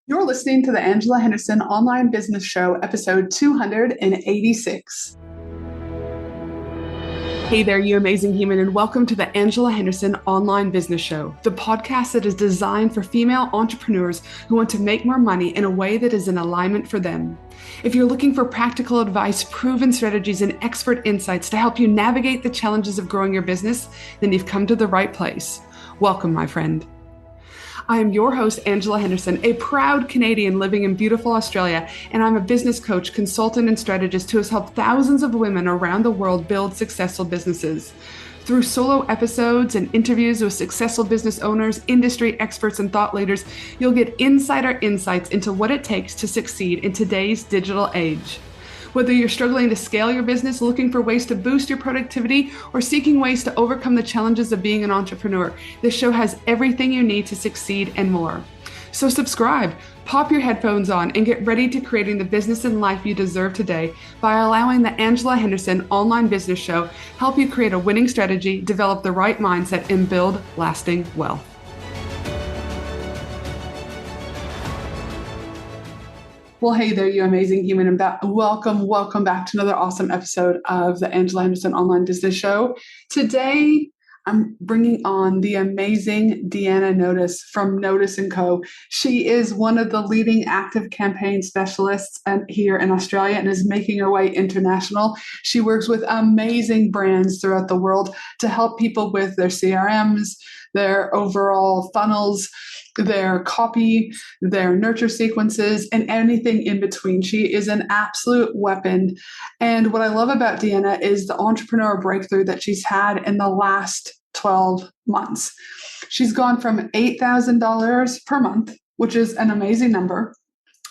You're listening to the Angela Henderson Online Business Show, episode 286. Hey there, you amazing human, and welcome to the Angela Henderson Online Business Show, the podcast that is designed for female entrepreneurs who want to make more money in a way that is in alignment for them. If you're looking for practical advice, proven strategies, and expert insights to help you navigate the challenges of growing your business, then you've come to the right place. Welcome, my friend. I am your host, Angela Henderson, a proud Canadian living in beautiful Australia, and I'm a business coach, consultant, and strategist who has helped thousands of women around the world build successful businesses. Through solo episodes and interviews with successful business owners, industry experts, and thought leaders, you'll get insider insights into what it takes to succeed in today's digital age. Whether you're struggling to scale your business, looking for ways to boost your productivity, or seeking ways to overcome the challenges of being an entrepreneur, this show has everything you need to succeed and more. So subscribe, pop your headphones on, and get ready to creating the business and life you deserve today by allowing the Angela Henderson Online Business Show help you create a winning strategy, develop the right mindset, and build lasting wealth. Well, hey there, you amazing human, and welcome back to another awesome episode of the Angela Henderson Online Business Show. Today, I'm bringing on the amazing Deanna Notice from Notice & Co. She is one of the leading ActiveCampaign Specialists here in Australia and is making her way international. She works with amazing brands throughout the world to help people with their CRMs, their overall funnels, their copy, their nurture sequences, and anything in between. She is an absolute weapon. And what I love about Deanna is the entrepreneurial breakthrough that she's had in the last 12 months. She's gone from $8,000 per month, which is an amazing number.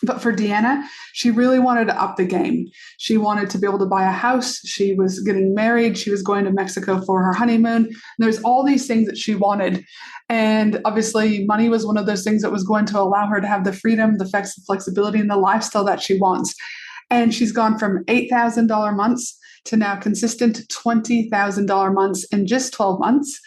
But for Deanna, she really wanted to up the game. She wanted to be able to buy a house. She was getting married. She was going to Mexico for her honeymoon. There's all these things that she wanted. And obviously, money was one of those things that was going to allow her to have the freedom, the flexibility, and the lifestyle that she wants. And she's gone from $8,000 months to now consistent $20,000 months in just 12 months.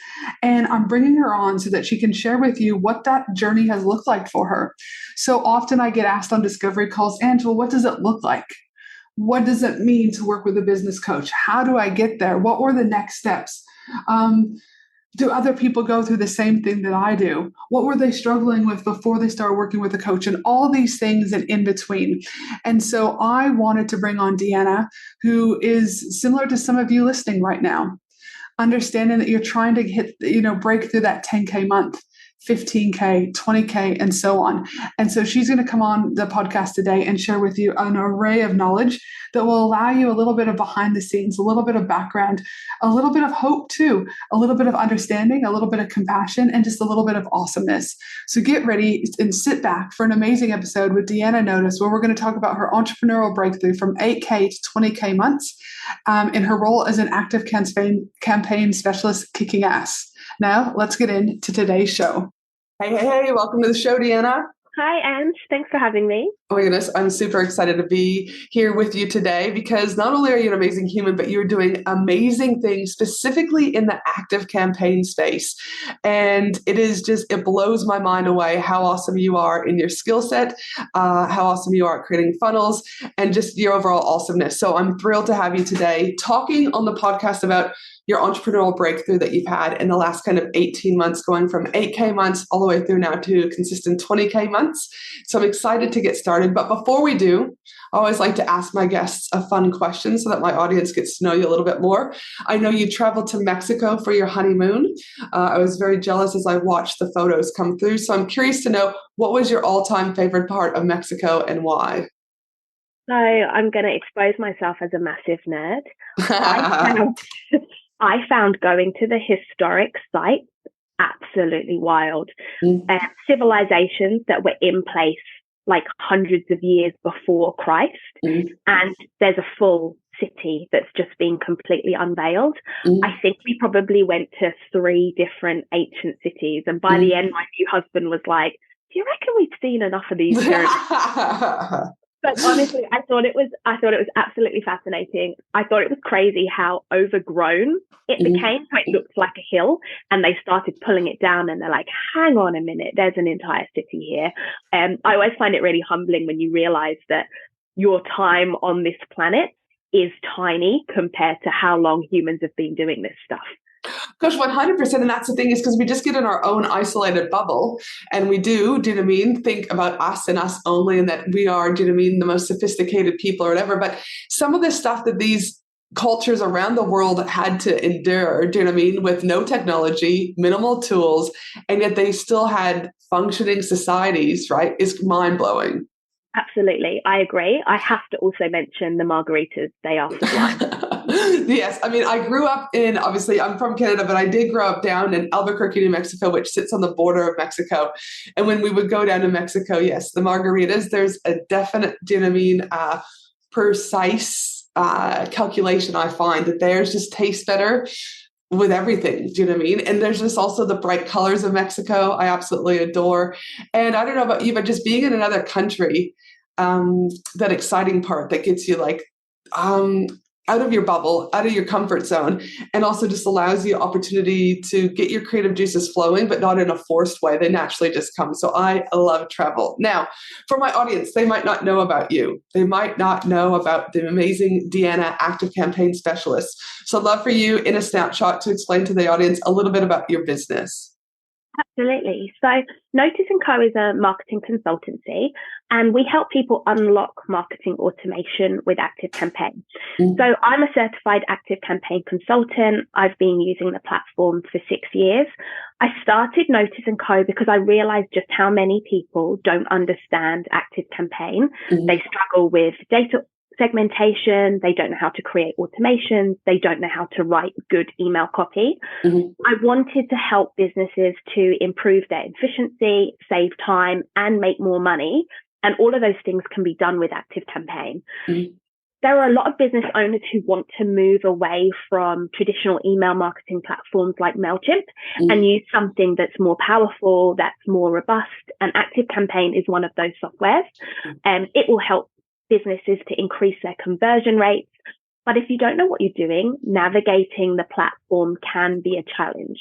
And I'm bringing her on so that she can share with you what that journey has looked like for her. So often I get asked on discovery calls, Angela, what does it look like? What does it mean to work with a business coach? How do I get there? What were the next steps? Do other people go through the same thing that I do? What were they struggling with before they started working with a coach? And all these things and in between. And so I wanted to bring on Deanna, who is similar to some of you listening right now, understanding that you're trying to break through that 10K month, 15K, 20K, and so on. And so she's going to come on the podcast today and share with you an array of knowledge that will allow you a little bit of behind the scenes, a little bit of background, a little bit of hope too, a little bit of understanding, a little bit of compassion, and just a little bit of awesomeness. So get ready and sit back for an amazing episode with Deanna Notice, where we're going to talk about her entrepreneurial breakthrough from 8K to 20K months in her role as an ActiveCampaign Specialist kicking ass. Now, let's get into today's show. Hey, welcome to the show, Deanna. Hi, Ange. Thanks for having me. Oh my goodness, I'm super excited to be here with you today because not only are you an amazing human, but you're doing amazing things specifically in the ActiveCampaign space. And it blows my mind away how awesome you are in your skill set, how awesome you are at creating funnels, and just your overall awesomeness. So I'm thrilled to have you today talking on the podcast about your entrepreneurial breakthrough that you've had in the last kind of 18 months, going from 8K months all the way through now to consistent 20K months. So I'm excited to get started. But before we do, I always like to ask my guests a fun question so that my audience gets to know you a little bit more. I know you traveled to Mexico for your honeymoon. I was very jealous as I watched the photos come through. So I'm curious to know, what was your all-time favorite part of Mexico and why? So I'm going to expose myself as a massive nerd. I found going to the historic sites absolutely wild. Civilizations that were in place like hundreds of years before Christ. And there's a full city that's just been completely unveiled. I think we probably went to 3 different ancient cities. And by the end, my new husband was like, do you reckon we've seen enough of these pyramids? But honestly, I thought it was absolutely fascinating. I thought it was crazy how overgrown it became. So it looked like a hill, and they started pulling it down, and they're like, hang on a minute, there's an entire city here. I always find it really humbling when you realize that your time on this planet is tiny compared to how long humans have been doing this stuff. Gosh, 100%. And that's the thing, is because we just get in our own isolated bubble, and we do you know what I mean, think about us and us only, and that we are, do you know what I mean, the most sophisticated people or whatever. But some of the stuff that these cultures around the world had to endure, do you know what I mean, with no technology, minimal tools, and yet they still had functioning societies, right, is mind blowing. Absolutely. I agree. I have to also mention the margaritas. They are sublime. Yes. I mean, I grew up in, obviously, I'm from Canada, but I did grow up down in Albuquerque, New Mexico, which sits on the border of Mexico. And when we would go down to Mexico, yes, the margaritas, there's a definite, do you know what I mean, precise calculation. I find that theirs just taste better with everything. Do you know what I mean? And there's just also the bright colors of Mexico I absolutely adore. And I don't know about you, but just being in another country, that exciting part that gets you like out of your bubble, out of your comfort zone, and also just allows you opportunity to get your creative juices flowing, but not in a forced way. They naturally just come. So I love travel. Now, for my audience, they might not know about you. They might not know about the amazing Deanna, ActiveCampaign Specialist. So I'd love for you, in a snapshot, to explain to the audience a little bit about your business. Absolutely. So Notice & Co. is a marketing consultancy, and we help people unlock marketing automation with ActiveCampaign. So I'm a certified ActiveCampaign consultant. I've been using the platform for 6 years. I started Notice & Co. because I realized just how many people don't understand ActiveCampaign. They struggle with data segmentation. They don't know how to create automations. They don't know how to write good email copy. I wanted to help businesses to improve their efficiency, save time, and make more money. And all of those things can be done with ActiveCampaign. There are a lot of business owners who want to move away from traditional email marketing platforms like MailChimp and use something that's more powerful, that's more robust. And ActiveCampaign is one of those softwares. It will help businesses to increase their conversion rates. But if you don't know what you're doing, navigating the platform can be a challenge.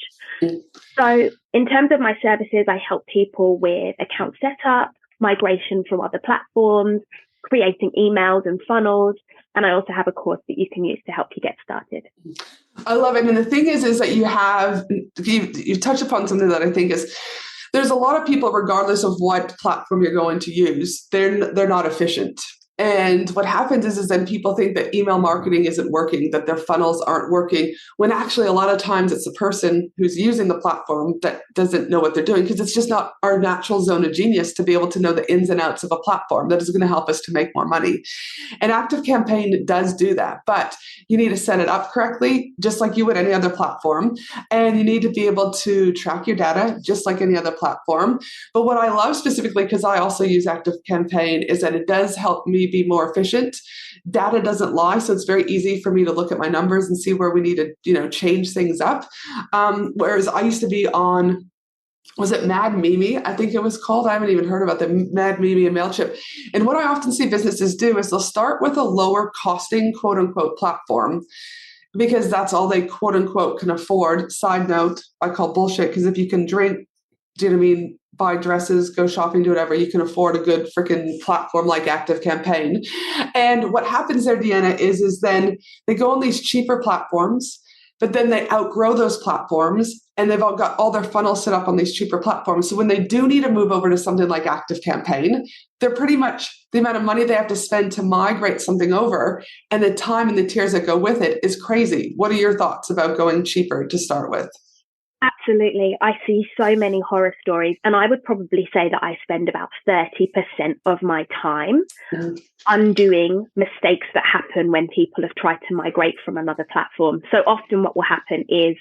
So in terms of my services, I help people with account setup, migration from other platforms, creating emails and funnels. And I also have a course that you can use to help you get started. I love it. And the thing is that you touch upon something that I think is, there's a lot of people, regardless of what platform you're going to use, they're not efficient. And what happens is then people think that email marketing isn't working, that their funnels aren't working, when actually a lot of times it's the person who's using the platform that doesn't know what they're doing, because it's just not our natural zone of genius to be able to know the ins and outs of a platform that is going to help us to make more money. And ActiveCampaign does do that, but you need to set it up correctly, just like you would any other platform. And you need to be able to track your data just like any other platform. But what I love specifically, because I also use ActiveCampaign, is that it does help me be more efficient. Data doesn't lie, so it's very easy for me to look at my numbers and see where we need to, change things up. Whereas I used to be on, was it Mad Mimi? I think it was called. I haven't even heard about the Mad Mimi and MailChimp. And what I often see businesses do is they'll start with a lower costing, quote unquote, platform, because that's all they, quote unquote, can afford. Side note, I call bullshit, because if you can drink, do you know what I mean, buy dresses, go shopping, do whatever, you can afford a good freaking platform like ActiveCampaign. And what happens there, Deanna, is then they go on these cheaper platforms, but then they outgrow those platforms, and they've all got all their funnels set up on these cheaper platforms. So when they do need to move over to something like ActiveCampaign, they're pretty much, the amount of money they have to spend to migrate something over and the time and the tears that go with it is crazy. What are your thoughts about going cheaper to start with? Absolutely. I see so many horror stories, and I would probably say that I spend about 30% of my time undoing mistakes that happen when people have tried to migrate from another platform. So often what will happen is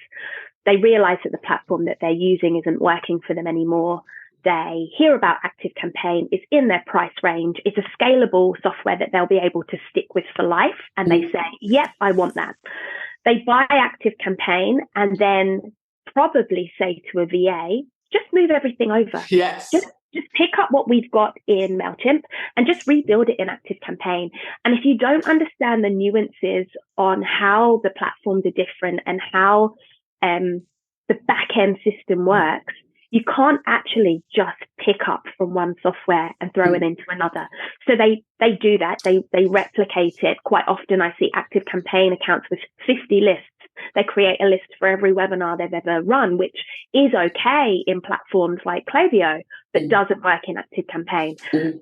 they realize that the platform that they're using isn't working for them anymore. They hear about ActiveCampaign, it's in their price range, it's a scalable software that they'll be able to stick with for life, and they say, yep, I want that. They buy ActiveCampaign and then probably say to a VA, just move everything over. Yes. Just just pick up what we've got in MailChimp and just rebuild it in ActiveCampaign. And if you don't understand the nuances on how the platforms are different and how the back end system works, you can't actually just pick up from one software and throw it into another. So they do that. They replicate it. Quite often I see ActiveCampaign accounts with 50 lists. They create a list for every webinar they've ever run, which is okay in platforms like Klaviyo, but doesn't work in ActiveCampaign.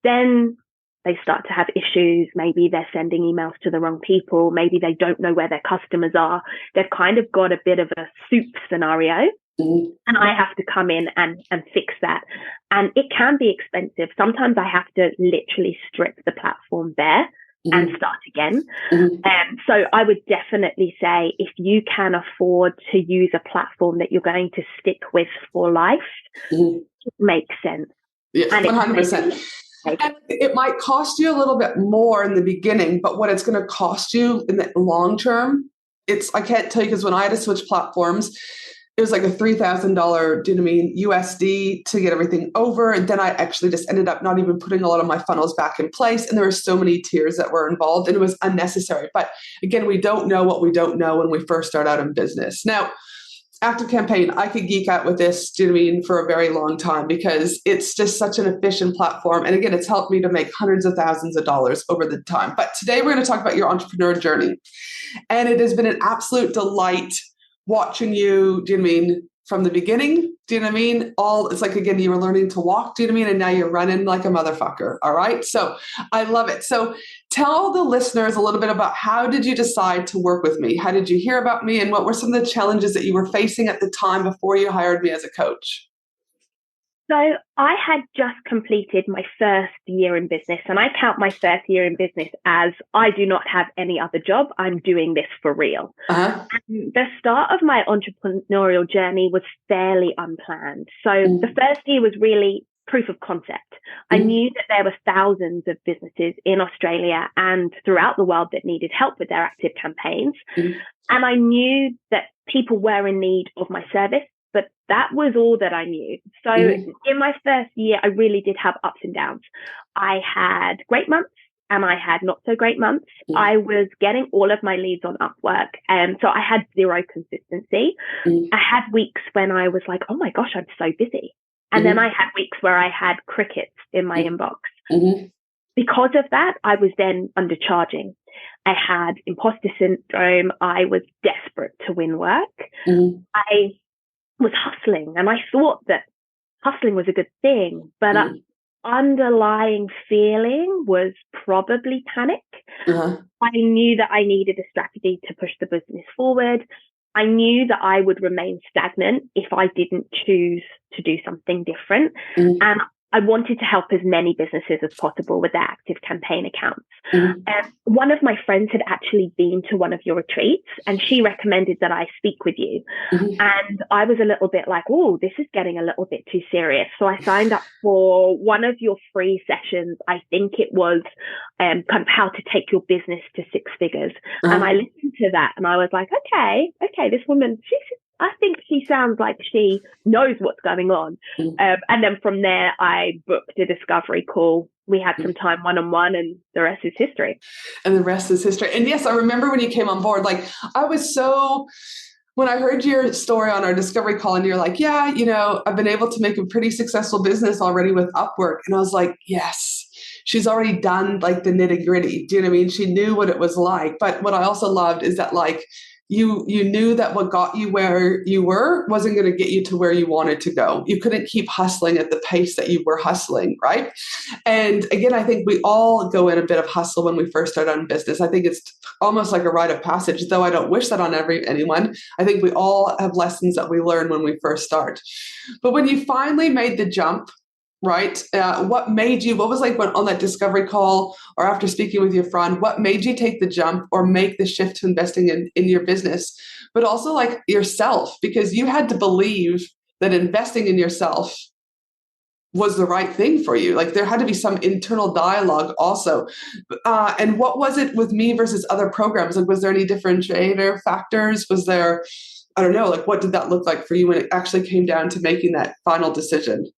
Then they start to have issues. Maybe they're sending emails to the wrong people. Maybe they don't know where their customers are. They've kind of got a bit of a soup scenario. And I have to come in and fix that. And it can be expensive. Sometimes I have to literally strip the platform bare and start again. So I would definitely say if you can afford to use a platform that you're going to stick with for life, it makes sense. Yeah, 100%. And it might cost you a little bit more in the beginning, but what it's going to cost you in the long term, I can't tell you, because when I had to switch platforms, it was like a $3,000, do you know what I mean, USD to get everything over. And then I actually just ended up not even putting a lot of my funnels back in place. And there were so many tiers that were involved and it was unnecessary. But again, we don't know what we don't know when we first start out in business. Now, ActiveCampaign, I could geek out with this, do you know what I mean, for a very long time because it's just such an efficient platform. And again, it's helped me to make hundreds of thousands of dollars over the time. But today we're going to talk about your entrepreneur journey. And it has been an absolute delight watching you, do you know what I mean, from the beginning, do you know what I mean? It's like, again, you were learning to walk, do you know what I mean? And now you're running like a motherfucker, all right? So I love it. So tell the listeners a little bit about how did you decide to work with me? How did you hear about me? And what were some of the challenges that you were facing at the time before you hired me as a coach? So I had just completed my first year in business, and I count my first year in business as I do not have any other job. I'm doing this for real. And the start of my entrepreneurial journey was fairly unplanned. So the first year was really proof of concept. I knew that there were thousands of businesses in Australia and throughout the world that needed help with their active campaigns. And I knew that people were in need of my service. But that was all that I knew. So in my first year, I really did have ups and downs. I had great months and I had not so great months. I was getting all of my leads on Upwork. And so I had zero consistency. I had weeks when I was like, oh my gosh, I'm so busy. And then I had weeks where I had crickets in my inbox. Because of that, I was then undercharging. I had imposter syndrome. I was desperate to win work. I was hustling, and I thought that hustling was a good thing, but underlying feeling was probably panic. I knew that I needed a strategy to push the business forward. I knew that I would remain stagnant if I didn't choose to do something different. And I wanted to help as many businesses as possible with their active campaign accounts. One of my friends had actually been to one of your retreats and she recommended that I speak with you. And I was a little bit like, oh, this is getting a little bit too serious. So I signed up for one of your free sessions. I think it was kind of how to take your business to six figures. And I listened to that and I was like, okay, this woman, I think she sounds like she knows what's going on. And then from there, I booked a discovery call. We had some time one-on-one and the rest is history. And the rest is history. And yes, I remember when you came on board, like I was when I heard your story on our discovery call and you're like, yeah, I've been able to make a pretty successful business already with Upwork. And I was like, yes, she's already done like the nitty gritty. Do you know what I mean? She knew what it was like. But what I also loved is that like, you knew that what got you where you were wasn't going to get you to where you wanted to go. You couldn't keep hustling at the pace that you were hustling, right? And again, I think we all go in a bit of hustle when we first start on business. I think it's almost like a rite of passage, though I don't wish that on anyone. I think we all have lessons that we learn when we first start. But when you finally made the jump, right? What was like on that discovery call or after speaking with your friend, what made you take the jump or make the shift to investing in your business, but also like yourself, because you had to believe that investing in yourself was the right thing for you. Like there had to be some internal dialogue also. And what was it with me versus other programs? Like, was there any differentiator factors? Was there, I don't know, like what did that look like for you when it actually came down to making that final decision?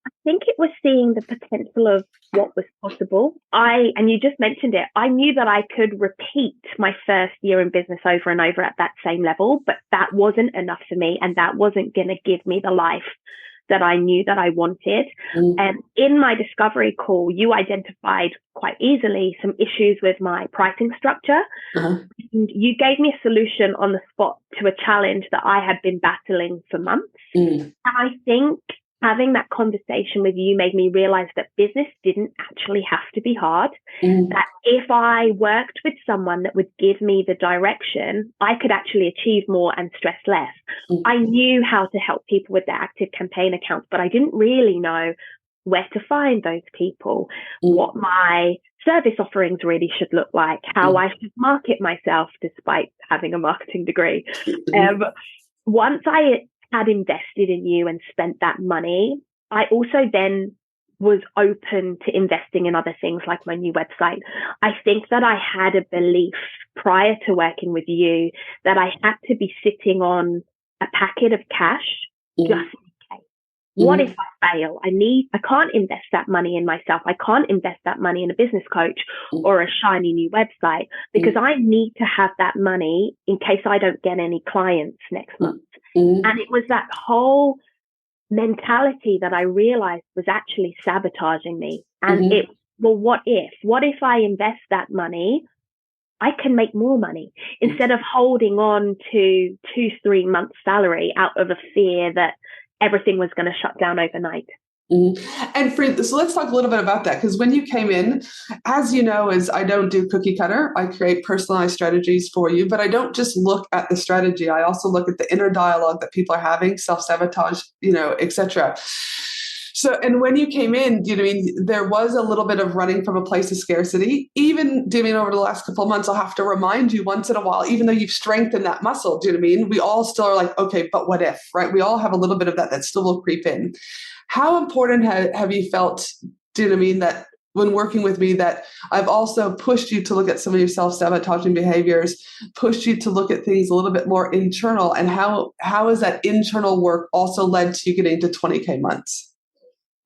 I think it was seeing the potential of what was possible. And you just mentioned it, I knew that I could repeat my first year in business over and over at that same level, but that wasn't enough for me. And that wasn't going to give me the life that I knew that I wanted. And in my discovery call, you identified quite easily some issues with my pricing structure. And you gave me a solution on the spot to a challenge that I had been battling for months. And I think having that conversation with you made me realize that business didn't actually have to be hard, that if I worked with someone that would give me the direction, I could actually achieve more and stress less. I knew how to help people with their ActiveCampaign accounts, but I didn't really know where to find those people, what my service offerings really should look like, how I should market myself despite having a marketing degree. Once I had invested in you and spent that money, I also then was open to investing in other things like my new website. I think that I had a belief prior to working with you that I had to be sitting on a packet of cash just in case. What if I fail? I can't invest that money in myself. I can't invest that money in a business coach or a shiny new website, because I need to have that money in case I don't get any clients next month. And it was that whole mentality that I realized was actually sabotaging me. And what if I invest that money, I can make more money instead of holding on to 2-3 months salary out of a fear that everything was going to shut down overnight. And so let's talk a little bit about that, because when you came in, as you know, is I don't do cookie cutter. I create personalized strategies for you, but I don't just look at the strategy. I also look at the inner dialogue that people are having, self-sabotage, etc. So, and when you came in, there was a little bit of running from a place of scarcity. Even over the last couple of months, I'll have to remind you once in a while, even though you've strengthened that muscle, we all still are like, okay, but what if, right? We all have a little bit of that still will creep in. How important have you felt, that when working with me, that I've also pushed you to look at some of your self-sabotaging behaviors, pushed you to look at things a little bit more internal, and how has that internal work also led to you getting to 20K months?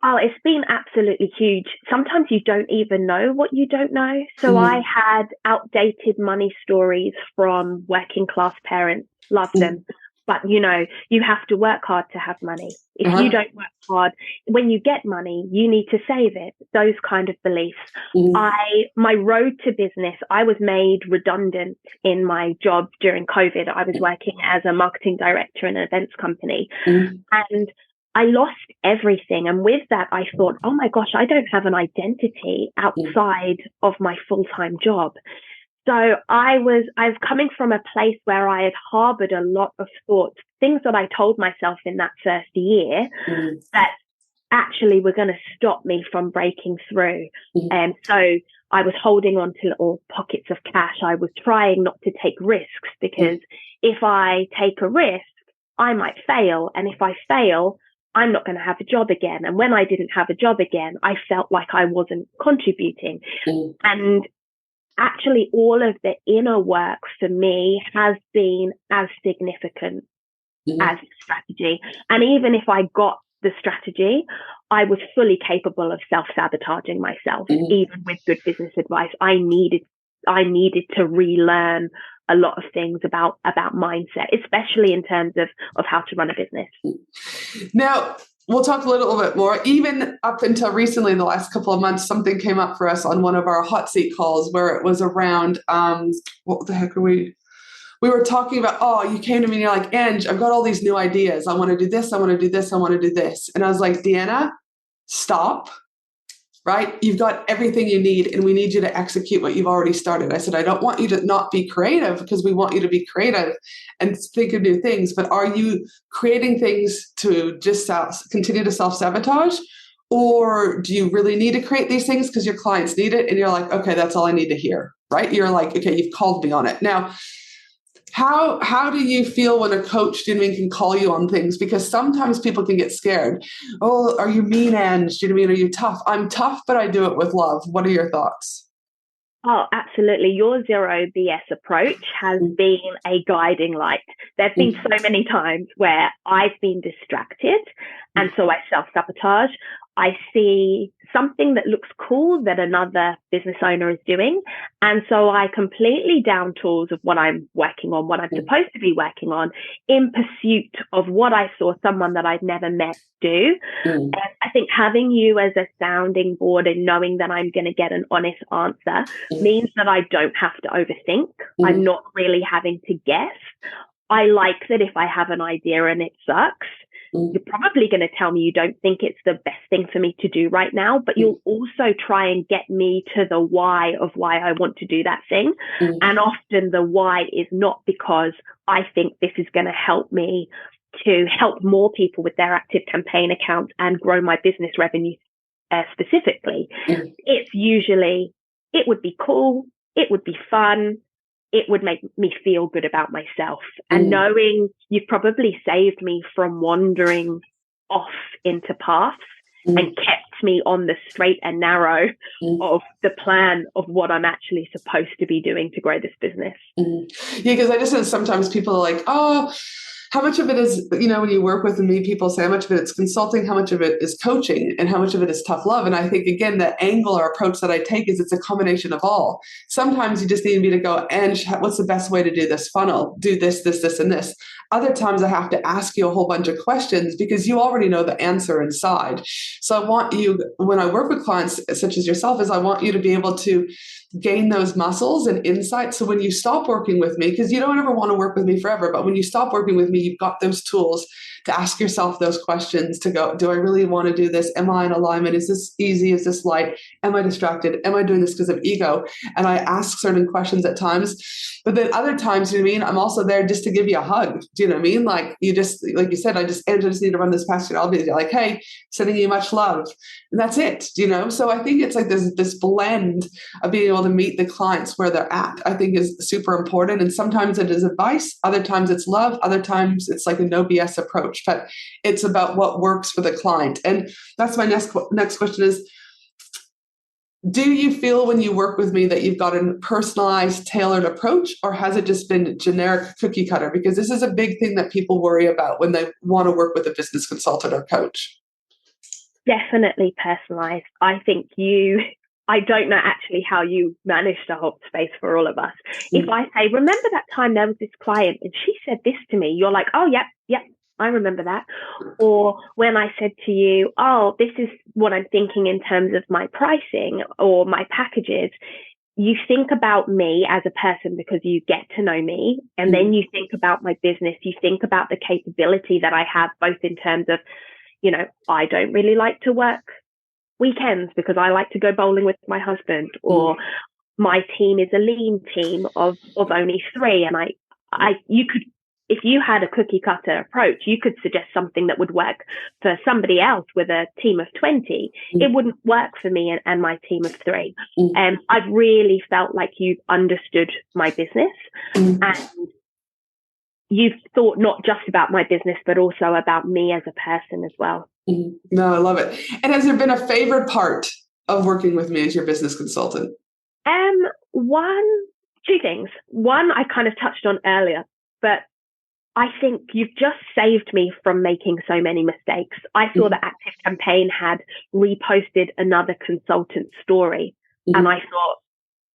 Oh, it's been absolutely huge. Sometimes you don't even know what you don't know. So I had outdated money stories from working class parents, love them. But, you have to work hard to have money. If you don't work hard, when you get money, you need to save it. Those kind of beliefs. My road to business, I was made redundant in my job during COVID. I was working as a marketing director in an events company. And I lost everything. And with that, I thought, oh my gosh, I don't have an identity outside of my full-time job. So I was coming from a place where I had harbored a lot of thoughts, things that I told myself in that first year that actually were going to stop me from breaking through. And so I was holding on to little pockets of cash. I was trying not to take risks, because if I take a risk, I might fail. And if I fail, I'm not going to have a job again. And when I didn't have a job again, I felt like I wasn't contributing. And actually, all of the inner work for me has been as significant as the strategy. And even if I got the strategy, I was fully capable of self-sabotaging myself. Even with good business advice, I needed to relearn a lot of things about mindset, especially in terms of how to run a business. Now, we'll talk a little bit more. Even up until recently, the last couple of months, something came up for us on one of our hot seat calls where it was around, what the heck are we? We were talking about, you came to me and you're like, Ange, I've got all these new ideas. I want to do this. I want to do this. I want to do this. And I was like, Deanna, stop, right? You've got everything you need, and we need you to execute what you've already started. I said, I don't want you to not be creative, because we want you to be creative and think of new things. But are you creating things to just continue to self-sabotage? Or do you really need to create these things because your clients need it? And you're like, okay, that's all I need to hear, right? You're like, okay, you've called me on it. Now, how do you feel when a coach can call you on things? Because sometimes people can get scared. Oh, are you mean, Ange? Are you tough? I'm tough, but I do it with love. What are your thoughts? Oh, absolutely. Your zero BS approach has been a guiding light. There have been so many times where I've been distracted and so I self-sabotage. I see something that looks cool that another business owner is doing. And so I completely down tools of what I'm working on, what I'm supposed to be working on, in pursuit of what I saw someone that I'd never met do. And I think having you as a sounding board and knowing that I'm going to get an honest answer means that I don't have to overthink. I'm not really having to guess. I like that if I have an idea and it sucks, you're probably going to tell me you don't think it's the best thing for me to do right now, but you'll also try and get me to the why of why I want to do that thing. And often the why is not because I think this is going to help me to help more people with their ActiveCampaign accounts and grow my business revenue specifically. It's usually, it would be cool, it would be fun, it would make me feel good about myself. And knowing you've probably saved me from wandering off into paths and kept me on the straight and narrow of the plan of what I'm actually supposed to be doing to grow this business. Yeah, because I just know sometimes people are like, oh, how much of it is, when you work with me, people say how much of it is consulting, how much of it is coaching, and how much of it is tough love. And I think, again, the angle or approach that I take is it's a combination of all. Sometimes you just need me to go, and what's the best way to do this funnel? Do this, this, this, and this. Other times I have to ask you a whole bunch of questions because you already know the answer inside. So I want you, when I work with clients such as yourself, is I want you to be able to gain those muscles and insights. So when you stop working with me, because you don't ever want to work with me forever, but when you stop working with me, you've got those tools to ask yourself those questions, to go, do I really want to do this? Am I in alignment? Is this easy? Is this light? Am I distracted? Am I doing this because of ego? And I ask certain questions at times, but then other times, I'm also there just to give you a hug. Do you know what I mean? Like you just, like you said, Angela, just need to run this past you. I'll be like, hey, sending you much love. And that's it, So I think it's like this blend of being able to meet the clients where they're at, I think is super important. And sometimes it is advice. Other times it's love. Other times it's like a no BS approach, but it's about what works for the client. And that's my next question is, do you feel when you work with me that you've got a personalized, tailored approach, or has it just been generic cookie cutter? Because this is a big thing that people worry about when they want to work with a business consultant or coach. Definitely personalized. I think I don't know actually how you manage to hold space for all of us. If I say, remember that time there was this client and she said this to me, you're like, oh, yep, I remember that. Or when I said to you, oh, this is what I'm thinking in terms of my pricing or my packages, you think about me as a person because you get to know me. And then you think about my business. You think about the capability that I have, both in terms of, I don't really like to work weekends because I like to go bowling with my husband, or my team is a lean team of only 3. And you could, if you had a cookie cutter approach, you could suggest something that would work for somebody else with a team of 20. It wouldn't work for me and my team of 3. And I've really felt like you've understood my business and you've thought not just about my business, but also about me as a person as well. No, I love it. And has there been a favorite part of working with me as your business consultant? 2 things. One, I kind of touched on earlier, but I think you've just saved me from making so many mistakes. I saw that ActiveCampaign had reposted another consultant's story, and I thought,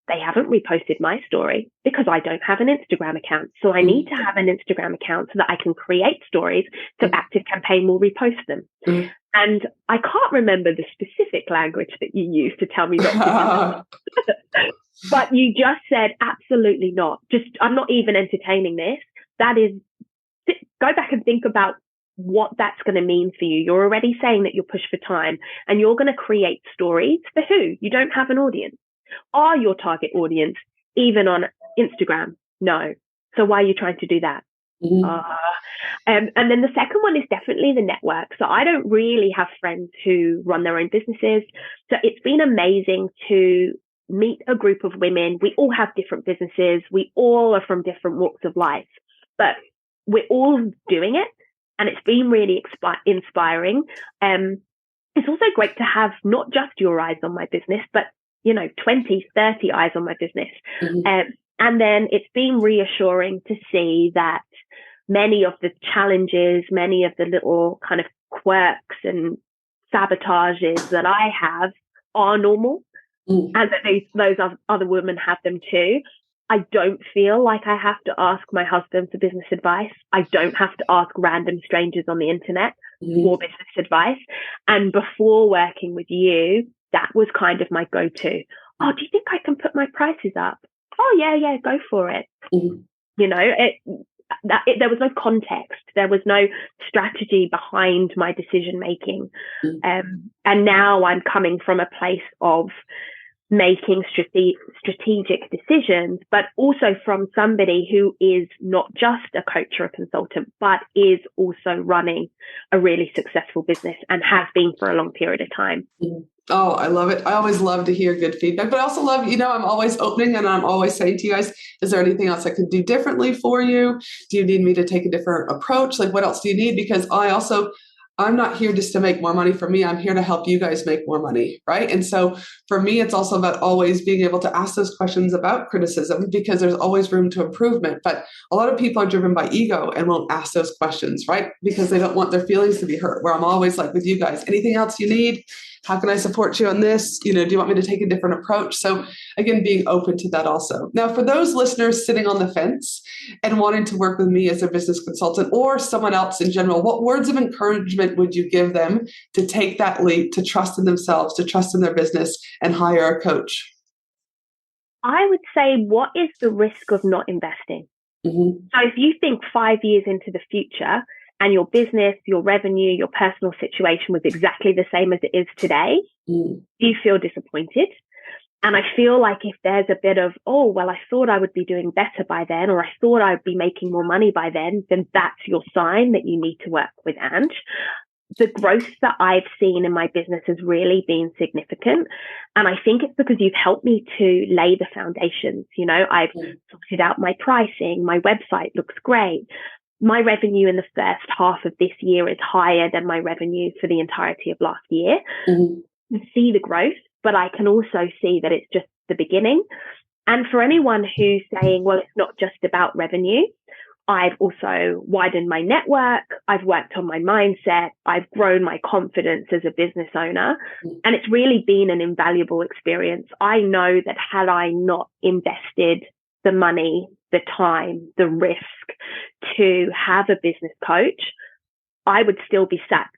they haven't reposted my story because I don't have an Instagram account. So I need to have an Instagram account so that I can create stories so ActiveCampaign will repost them. And I can't remember the specific language that you used to tell me not to do that. But you just said, absolutely not. I'm not even entertaining this. That is, go back and think about what that's going to mean for you. You're already saying that you're pushed for time and you're going to create stories for who? You don't have an audience. Are your target audience even on Instagram? No. So why are you trying to do that? And then the second one is definitely the network. So I don't really have friends who run their own businesses. So it's been amazing to meet a group of women. We all have different businesses. We all are from different walks of life, but we're all doing it. And it's been really inspiring. It's also great to have not just your eyes on my business, but 20, 30 eyes on my business. And then it's been reassuring to see that many of the challenges, many of the little kind of quirks and sabotages that I have are normal, and that those other women have them too. I don't feel like I have to ask my husband for business advice. I don't have to ask random strangers on the internet for business advice. And before working with you, that was kind of my go-to. Oh, do you think I can put my prices up? Oh, yeah, go for it. There was no context. There was no strategy behind my decision making. And now I'm coming from a place of making strategic decisions, but also from somebody who is not just a coach or a consultant, but is also running a really successful business and has been for a long period of time. Oh, I love it. I always love to hear good feedback, but I also love, I'm always opening and I'm always saying to you guys, is there anything else I could do differently for you? Do you need me to take a different approach? Like, what else do you need? Because I'm not here just to make more money for me. I'm here to help you guys make more money, right? And so for me, it's also about always being able to ask those questions about criticism, because there's always room to improvement. But a lot of people are driven by ego and won't ask those questions, right? Because they don't want their feelings to be hurt, where I'm always like with you guys, anything else you need? How can I support you on this? Do you want me to take a different approach? So again, being open to that also. Now, for those listeners sitting on the fence and wanting to work with me as a business consultant or someone else in general, what words of encouragement would you give them to take that leap, to trust in themselves, to trust in their business and hire a coach? I would say, what is the risk of not investing? So if you think 5 years into the future, and your business, your revenue, your personal situation was exactly the same as it is today, do you feel disappointed? And I feel like if there's a bit of, oh, well, I thought I would be doing better by then, or I thought I would be making more money by then that's your sign that you need to work with Ange. The growth that I've seen in my business has really been significant. And I think it's because you've helped me to lay the foundations. I've sorted out my pricing. My website looks great. My revenue in the first half of this year is higher than my revenue for the entirety of last year. I see the growth, but I can also see that it's just the beginning. And for anyone who's saying, well, it's not just about revenue, I've also widened my network. I've worked on my mindset. I've grown my confidence as a business owner. And it's really been an invaluable experience. I know that had I not invested the money, the time, the risk to have a business coach, I would still be sat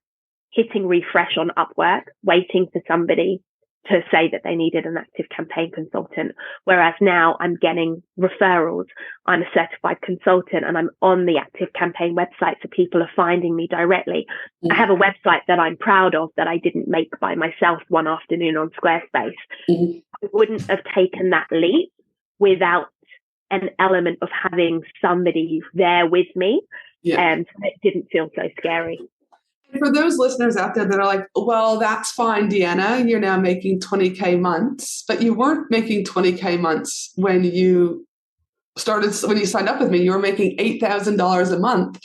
hitting refresh on Upwork, waiting for somebody to say that they needed an ActiveCampaign consultant. Whereas now I'm getting referrals. I'm a certified consultant and I'm on the ActiveCampaign website, so people are finding me directly. I have a website that I'm proud of that I didn't make by myself one afternoon on Squarespace. I wouldn't have taken that leap without an element of having somebody there with me, and it didn't feel so scary. For those listeners out there that are like, well, that's fine, Deanna, you're now making 20K months, but you weren't making 20K months when you signed up with me. You were making $8,000 a month,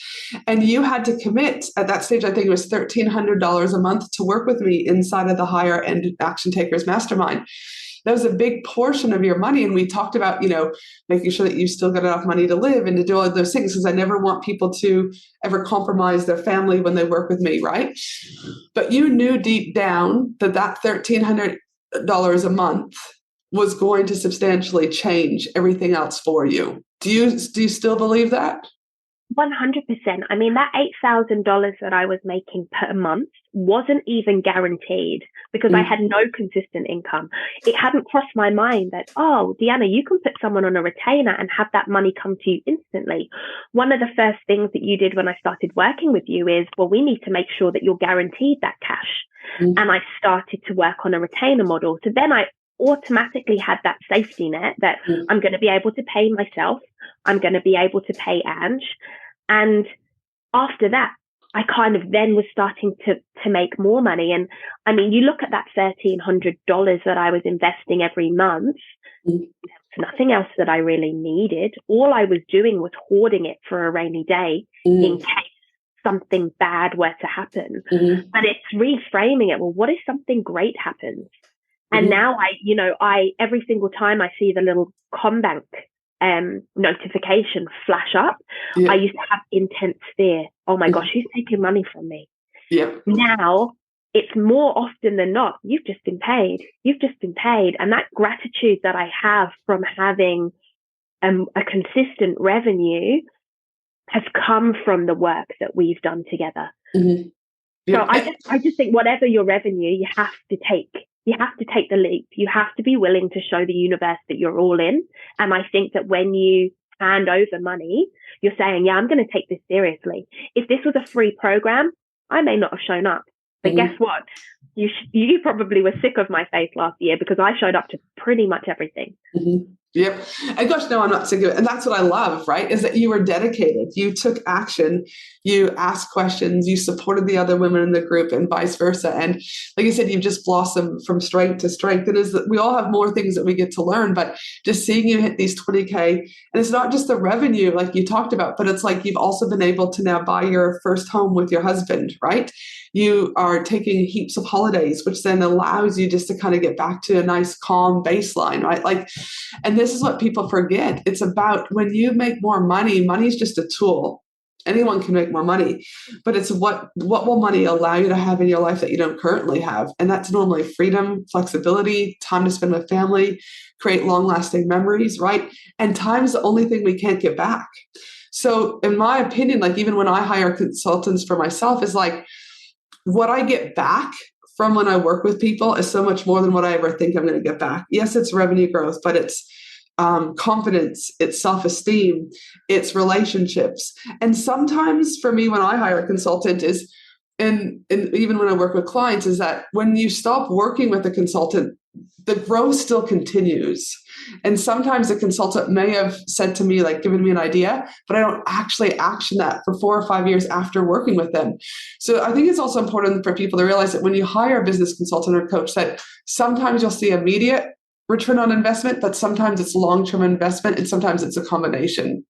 and you had to commit at that stage, I think it was $1,300 a month to work with me inside of the Higher End Action Takers Mastermind. That was a big portion of your money. And we talked about, making sure that you still got enough money to live and to do all of those things, because I never want people to ever compromise their family when they work with me, right? But you knew deep down that $1,300 a month was going to substantially change everything else for you. Do you still believe that? 100%. I mean, that $8,000 that I was making per month wasn't even guaranteed, because I had no consistent income. It hadn't crossed my mind that, oh, Deanna, you can put someone on a retainer and have that money come to you instantly. One of the first things that you did when I started working with you is, well, we need to make sure that you're guaranteed that cash. And I started to work on a retainer model. So then I automatically had that safety net that I'm going to be able to pay myself. I'm going to be able to pay Ange. And after that, I kind of then was starting to make more money. And I mean, you look at that $1,300 that I was investing every month, there's nothing else that I really needed. All I was doing was hoarding it for a rainy day in case something bad were to happen. But it's reframing it. Well, what if something great happens? And now I every single time I see the little CommBank notification flash up, I used to have intense fear. Oh my gosh, who's taking money from me? Now it's more often than not, you've just been paid. You've just been paid. And that gratitude that I have from having a consistent revenue has come from the work that we've done together. So I just think whatever your revenue, you have to take the leap. You have to be willing to show the universe that you're all in. And I think that when you hand over money, you're saying, yeah, I'm going to take this seriously. If this was a free program, I may not have shown up. But guess what? You probably were sick of my face last year because I showed up to pretty much everything. Yep. And gosh, no, I'm not sick of it. And that's what I love, right? Is that you were dedicated. You took action. You asked questions. You supported the other women in the group and vice versa. And like you said, you've just blossomed from strength to strength. It is that we all have more things that we get to learn, but just seeing you hit these 20K, and it's not just the revenue like you talked about, but it's like you've also been able to now buy your first home with your husband, right? You are taking heaps of holidays, which then allows you just to kind of get back to a nice, calm baseline, right? Like, and this is what people forget. It's about when you make more money, money is just a tool. Anyone can make more money, but it's what will money allow you to have in your life that you don't currently have? And that's normally freedom, flexibility, time to spend with family, create long-lasting memories, right? And time's the only thing we can't get back. So in my opinion, like even when I hire consultants for myself, is like, what I get back from when I work with people is so much more than what I ever think I'm going to get back. Yes, it's revenue growth, but it's confidence, it's self-esteem, it's relationships. And sometimes for me, when I hire a consultant is, and even when I work with clients, is that when you stop working with a consultant, the growth still continues. And sometimes the consultant may have said to me, like, given me an idea, but I don't actually action that for 4 or 5 years after working with them. So I think it's also important for people to realize that when you hire a business consultant or coach, that sometimes you'll see immediate return on investment, but sometimes it's long-term investment and sometimes it's a combination.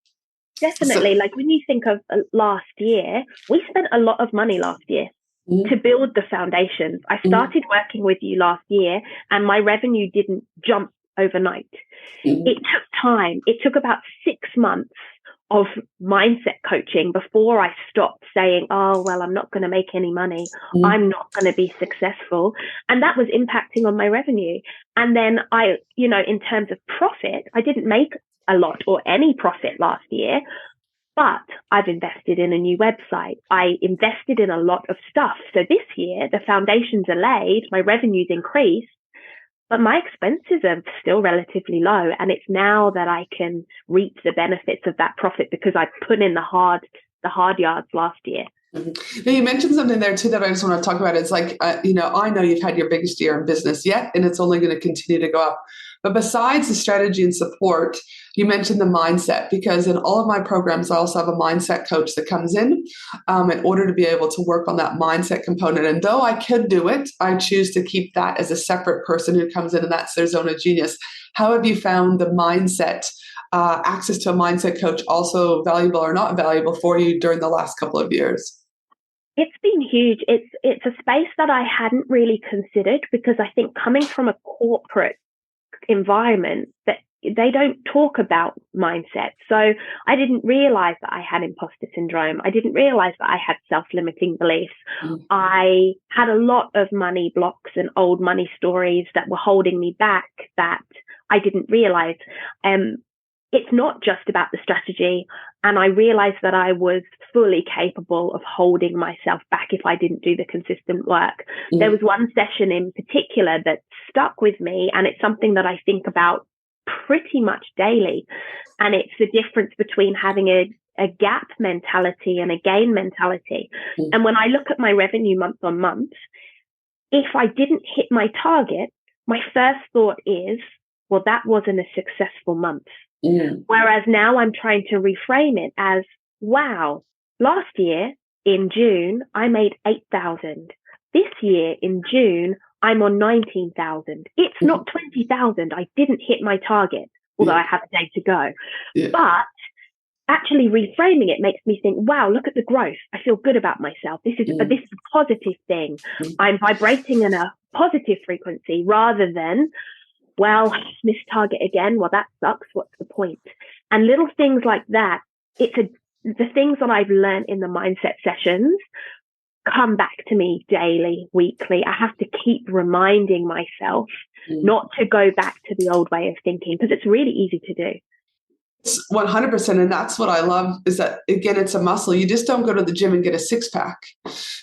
Definitely. Like when you think of last year, we spent a lot of money last year to build the foundations. I started working with you last year and my revenue didn't jump overnight. It took time. It took about 6 months of mindset coaching before I stopped saying, oh, well, I'm not going to make any money. I'm not going to be successful. And that was impacting on my revenue. And then in terms of profit, I didn't make a lot or any profit last year, but I've invested in a new website. I invested in a lot of stuff. So this year, the foundations are laid, my revenues increased, but my expenses are still relatively low. And it's now that I can reap the benefits of that profit because I put in the hard yards last year. Now you mentioned something there too that I just want to talk about. It's like, I know you've had your biggest year in business yet, and it's only going to continue to go up. But besides the strategy and support, you mentioned the mindset, because in all of my programs, I also have a mindset coach that comes in order to be able to work on that mindset component. And though I could do it, I choose to keep that as a separate person who comes in and that's their zone of genius. How have you found the mindset, access to a mindset coach also valuable or not valuable for you during the last couple of years? It's been huge. It's a space that I hadn't really considered because I think coming from a corporate environment that they don't talk about mindset. So I didn't realize that I had imposter syndrome. I didn't realize that I had self-limiting beliefs. I had a lot of money blocks and old money stories that were holding me back that I didn't realize. It's not just about the strategy. And I realized that I was fully capable of holding myself back if I didn't do the consistent work. There was one session in particular that stuck with me, and it's something that I think about pretty much daily. And it's the difference between having a gap mentality and a gain mentality. And when I look at my revenue month on month, if I didn't hit my target, my first thought is, well, that wasn't a successful month. Whereas now I'm trying to reframe it as, wow, last year in June, I made 8,000. This year in June, I'm on 19,000. It's not 20,000. I didn't hit my target, although I have a day to go. But actually reframing it makes me think, wow, look at the growth. I feel good about myself. This is a positive thing. I'm vibrating in a positive frequency rather than, well, missed target again. Well, that sucks. What's the point? And little things like that. The things that I've learned in the mindset sessions come back to me daily, weekly. I have to keep reminding myself not to go back to the old way of thinking, because it's really easy to do. 100%. And that's what I love is that, again, it's a muscle. You just don't go to the gym and get a six pack.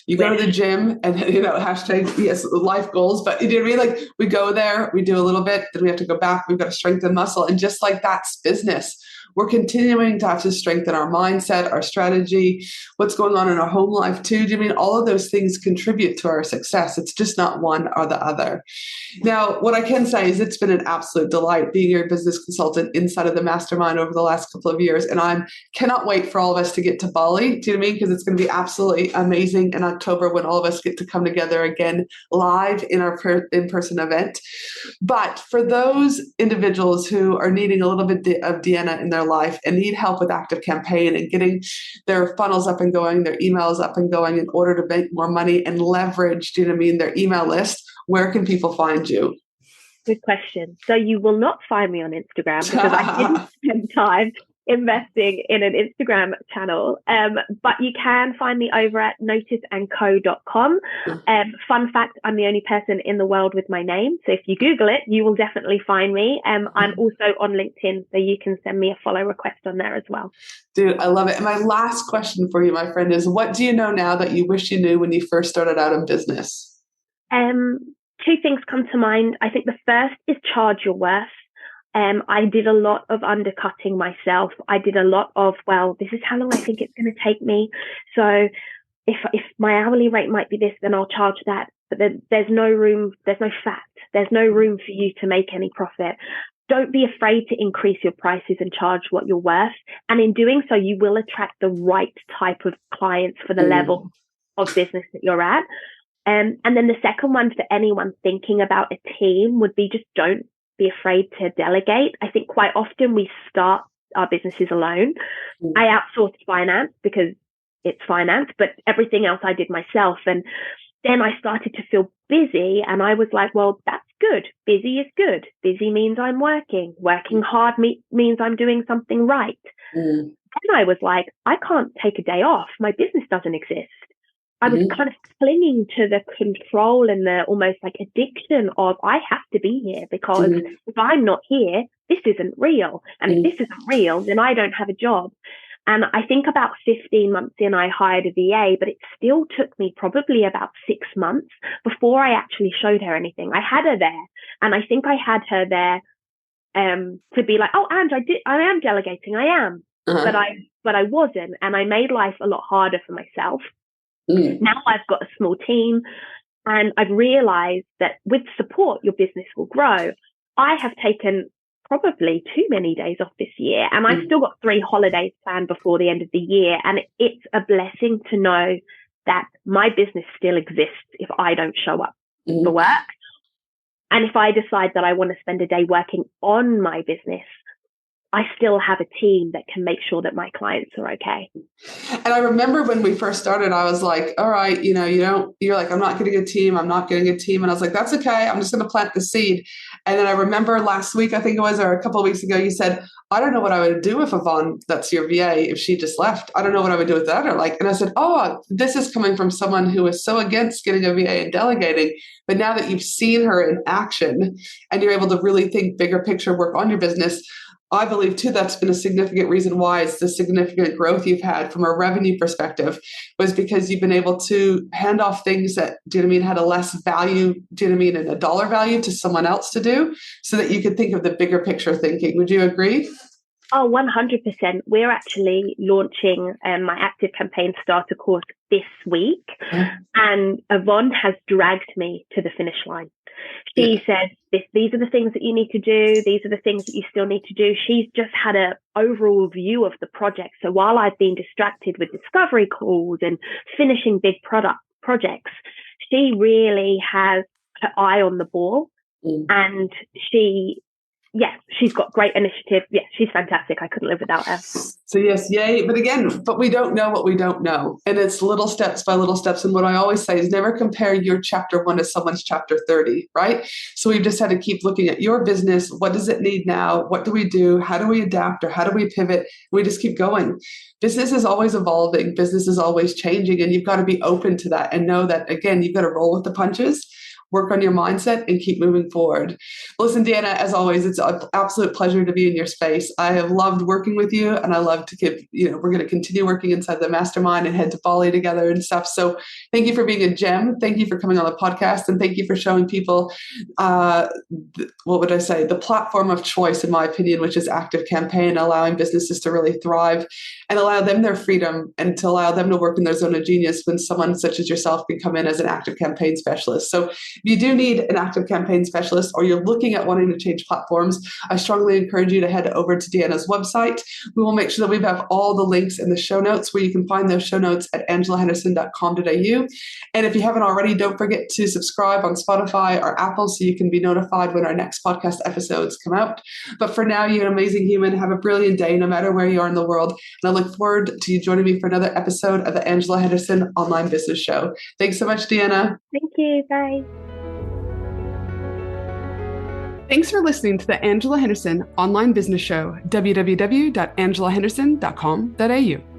You go to the gym and, hashtag, yes, life goals, but you know what I mean? Like we go there, we do a little bit, then we have to go back. We've got to strengthen muscle. And just like that's business. We're continuing to have to strengthen our mindset, our strategy, what's going on in our home life too. I mean, all of those things contribute to our success. It's just not one or the other. Now, what I can say is it's been an absolute delight being your business consultant inside of the mastermind over the last couple of years. And I cannot wait for all of us to get to Bali. Do you know what I mean? Because it's going to be absolutely amazing in October when all of us get to come together again live in our in-person event. But for those individuals who are needing a little bit of Deanna in their life and need help with ActiveCampaign and getting their funnels up and going, their emails up and going in order to make more money and leverage, do you know what I mean, their email list, where can people find you? Good question. So you will not find me on Instagram because I didn't spend time investing in an Instagram channel. But you can find me over at noticeandco.com. Fun fact, I'm the only person in the world with my name. So if you Google it, you will definitely find me. I'm also on LinkedIn, so you can send me a follow request on there as well. Dude, I love it. And my last question for you, my friend, is what do you know now that you wish you knew when you first started out in business? Two things come to mind. I think the first is charge your worth. I did a lot of undercutting myself. I did a lot of, well, this is how long I think it's going to take me. So if my hourly rate might be this, then I'll charge that. But then there's no room, there's no fat. There's no room for you to make any profit. Don't be afraid to increase your prices and charge what you're worth. And in doing so, you will attract the right type of clients for the level of business that you're at. And then the second one for anyone thinking about a team would be just don't be afraid to delegate. I think quite often we start our businesses alone. I outsourced finance because it's finance, but everything else I did myself. And then I started to feel busy and I was like, well, that's good. Busy is good. Busy means I'm working. Working hard means I'm doing something right. Then I was like, I can't take a day off. My business doesn't exist. I was kind of clinging to the control and the almost like addiction of I have to be here because if I'm not here, this isn't real. And if this isn't real, then I don't have a job. And I think about 15 months in, I hired a VA, but it still took me probably about 6 months before I actually showed her anything. I had her there. And I think I had her there to be like, oh, and I am delegating. I am. But I wasn't. And I made life a lot harder for myself. Now I've got a small team and I've realized that with support, your business will grow. I have taken probably too many days off this year and I've still got 3 holidays planned before the end of the year. And it's a blessing to know that my business still exists if I don't show up for work. And if I decide that I want to spend a day working on my business, I still have a team that can make sure that my clients are okay. And I remember when we first started, I was like, all right, you're like, I'm not getting a team. I'm not getting a team. And I was like, that's okay. I'm just going to plant the seed. And then I remember last week, I think it was, or a couple of weeks ago, you said, I don't know what I would do if Yvonne, that's your VA, if she just left. I don't know what I would do with that. And I said, oh, this is coming from someone who is so against getting a VA and delegating. But now that you've seen her in action and you're able to really think bigger picture, work on your business, I believe too, that's been a significant reason why it's the significant growth you've had from a revenue perspective was because you've been able to hand off things that, had a less value, and a dollar value to someone else to do so that you could think of the bigger picture thinking. Would you agree? Oh, 100%. We're actually launching my ActiveCampaign starter course this week. And Yvonne has dragged me to the finish line. She says, these are the things that you need to do. These are the things that you still need to do. She's just had an overall view of the project. So while I've been distracted with discovery calls and finishing big projects, she really has her eye on the ball. And she yeah, she's got great initiative. Yeah, she's fantastic. I couldn't live without her. So yes, yay. But we don't know what we don't know. And it's little steps by little steps. And what I always say is never compare your chapter 1 to someone's chapter 30, right? So we've just had to keep looking at your business. What does it need now? What do we do? How do we adapt, or how do we pivot? We just keep going. Business is always evolving. Business is always changing. And you've got to be open to that and know that, again, you've got to roll with the punches, work on your mindset, and keep moving forward. Listen, Deanna, as always, it's an absolute pleasure to be in your space. I have loved working with you, and I love to keep, we're going to continue working inside the mastermind and head to Bali together and stuff. So thank you for being a gem. Thank you for coming on the podcast, and thank you for showing people, the platform of choice, in my opinion, which is ActiveCampaign, allowing businesses to really thrive and allow them their freedom and to allow them to work in their zone of genius when someone such as yourself can come in as an ActiveCampaign specialist. So if you do need an ActiveCampaign specialist, or you're looking at wanting to change platforms, I strongly encourage you to head over to Deanna's website. We will make sure that we have all the links in the show notes, where you can find those show notes at angelahenderson.com.au. And if you haven't already, don't forget to subscribe on Spotify or Apple so you can be notified when our next podcast episodes come out. But for now, you're an amazing human. Have a brilliant day, no matter where you are in the world. And I look forward to you joining me for another episode of the Angela Henderson Online Business Show. Thanks so much, Deanna. Thank you. Bye. Thanks for listening to the Angela Henderson Online Business Show, www.angelahenderson.com.au.